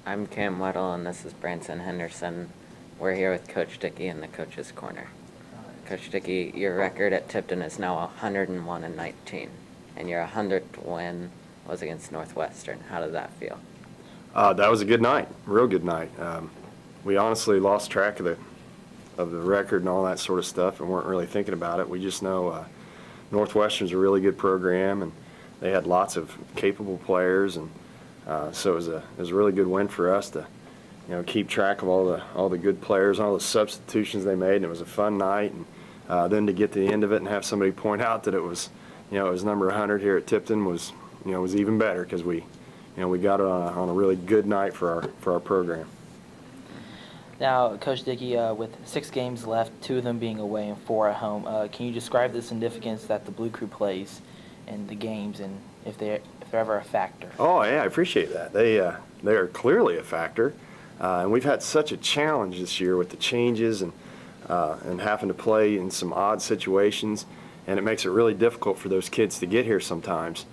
I'm Cam Weddle, and this is Branson Henderson. We're here with Coach Dickey in the Coach's Corner. Coach Dickey, your record at Tipton is now 101-19, and your 100th win was against Northwestern. How did that feel? That was a good night, real good night. We honestly lost track of the record and all that sort of stuff, and weren't really thinking about it. We just know Northwestern's a really good program, and they had lots of capable players, and so it was a really good win for us to, keep track of all the good players, all the substitutions they made, and it was a fun night. And then to get to the end of it and have somebody point out that it was number 100 here at Tipton was even better, because we got it on a really good night for our program. Now, Coach Dickey, with 6 games left, 2 of them being away and 4 at home, can you describe the significance that the Blue Crew plays in the games, and if they're ever a factor? Oh yeah, I appreciate that. They are clearly a factor, and we've had such a challenge this year with the changes and having to play in some odd situations, and it makes it really difficult for those kids to get here sometimes.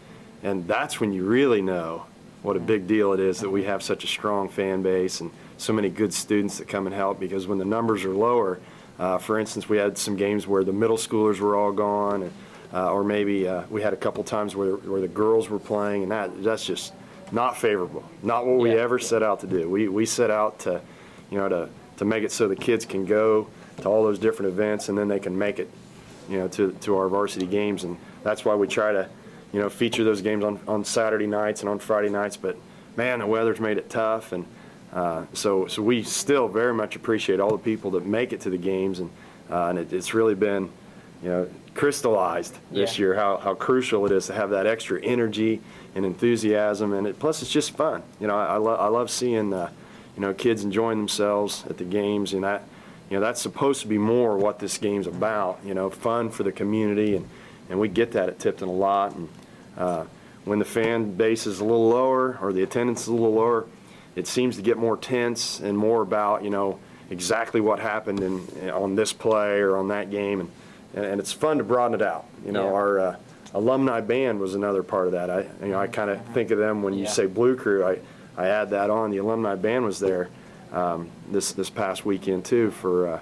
And that's when you really know what a big deal it is that we have such a strong fan base and so many good students that come and help, because when the numbers are lower, for instance, we had some games where the middle schoolers were all gone, and, or maybe we had a couple times where the girls were playing, and that's just not favorable, not what we ever set out to do. We set out to, to make it so the kids can go to all those different events, and then they can make it, to our varsity games, and that's why we try to, feature those games on Saturday nights and on Friday nights. But man, the weather's made it tough, and so we still very much appreciate all the people that make it to the games, and it's really been, crystallized this year how crucial it is to have that extra energy and enthusiasm, and plus it's just fun. I love seeing kids enjoying themselves at the games, and that's supposed to be more what this game's about. Fun for the community, and we get that at Tipton a lot. And when the fan base is a little lower or the attendance is a little lower, it seems to get more tense and more about exactly what happened on this play or on that game, and it's fun to broaden it out. Our alumni band was another part of that. I kind of think of them when you say Blue Crew. I add that on. The alumni band was there this past weekend too for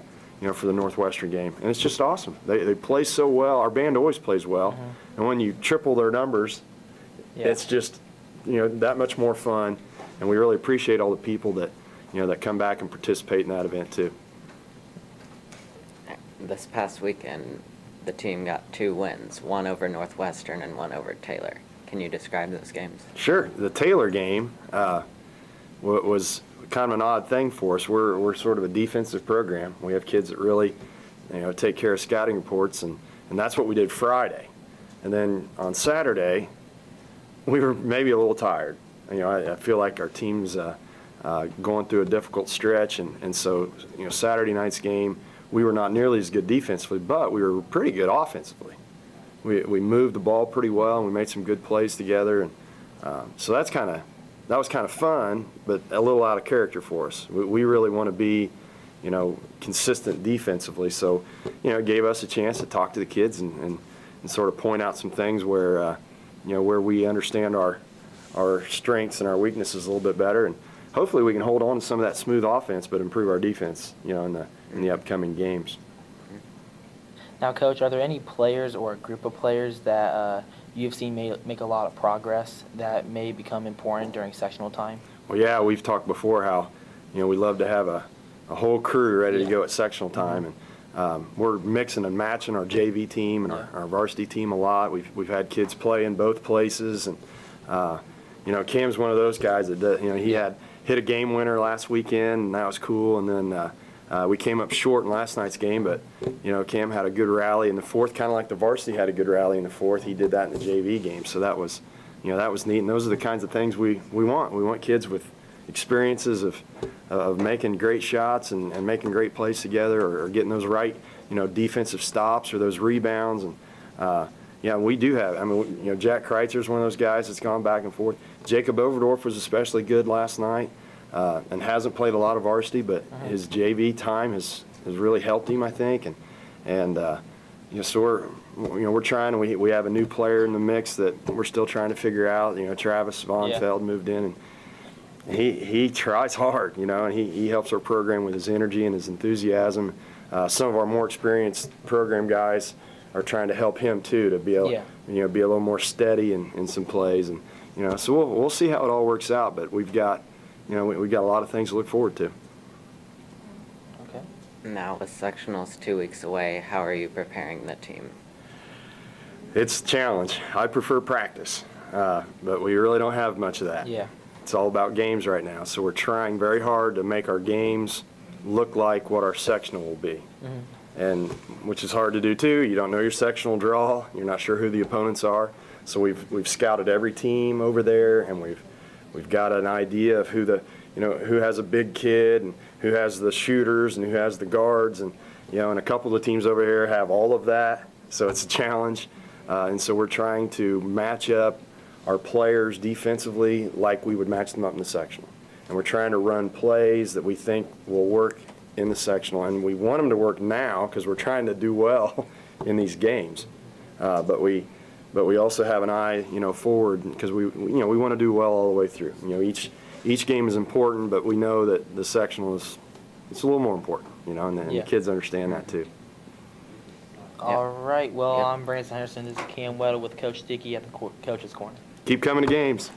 for the Northwestern game, and it's just awesome. They play so well. Our band always plays well, and when you triple their numbers, it's just that much more fun. And we really appreciate all the people that that come back and participate in that event too. This past weekend, the team got 2 wins, one over Northwestern and one over Taylor. Can you describe those games? Sure. The Taylor game was kind of an odd thing for us. We're sort of a defensive program. We have kids that really take care of scouting reports, and that's what we did Friday. And then on Saturday, we were maybe a little tired. I feel like our team's going through a difficult stretch, and so Saturday night's game, we were not nearly as good defensively, but we were pretty good offensively. We moved the ball pretty well, and we made some good plays together, and so that was kind of fun, but a little out of character for us. We really want to be, consistent defensively. So, it gave us a chance to talk to the kids and sort of point out some things where, where we understand our strengths and our weaknesses a little bit better, and hopefully we can hold on to some of that smooth offense, but improve our defense, in the upcoming games. Now, Coach, are there any players or a group of players that you've seen make a lot of progress that may become important during sectional time? Well, yeah, we've talked before how, we love to have a whole crew ready to go at sectional time, and we're mixing and matching our JV team and our varsity team a lot. We've had kids play in both places, and Cam's one of those guys that he had hit a game winner last weekend, and that was cool. And then we came up short in last night's game, but Cam had a good rally in the fourth, kind of like the varsity had a good rally in the fourth. He did that in the JV game, so that was neat. And those are the kinds of things we want. We want kids with experiences of making great shots and making great plays together, or getting those right defensive stops or those rebounds. And we do have. Jack Kreitzer's one of those guys that's gone back and forth. Jacob Overdorf was especially good last night, and hasn't played a lot of varsity, but his JV time has really helped him, I think. And so we're trying. We have a new player in the mix that we're still trying to figure out. Travis Von Feld moved in, He tries hard, you know, and he helps our program with his energy and his enthusiasm. Some of our more experienced program guys are trying to help him too, to be able, Yeah. be a little more steady in some plays, and so we'll see how it all works out. But we've got, we've got a lot of things to look forward to. Okay. Now with sectionals 2 weeks away, how are you preparing the team? It's a challenge. I prefer practice, but we really don't have much of that. Yeah. It's all about games right now, so we're trying very hard to make our games look like what our sectional will be. And which is hard to do too. You don't know your sectional draw. You're not sure who the opponents are. So we've scouted every team over there, and we've got an idea of who who has a big kid and who has the shooters and who has the guards, and and a couple of the teams over here have all of that. So it's a challenge, and so we're trying to match up our players defensively like we would match them up in the sectional. And we're trying to run plays that we think will work in the sectional, and we want them to work now because we're trying to do well in these games. But we also have an eye, forward, because we want to do well all the way through. Each game is important, but we know that the sectional it's a little more important, and the kids understand that too. All right. Well, Yep. I'm Branson Henderson. This is Cam Weddle with Coach Dickey at the Coach's Corner. Keep coming to games.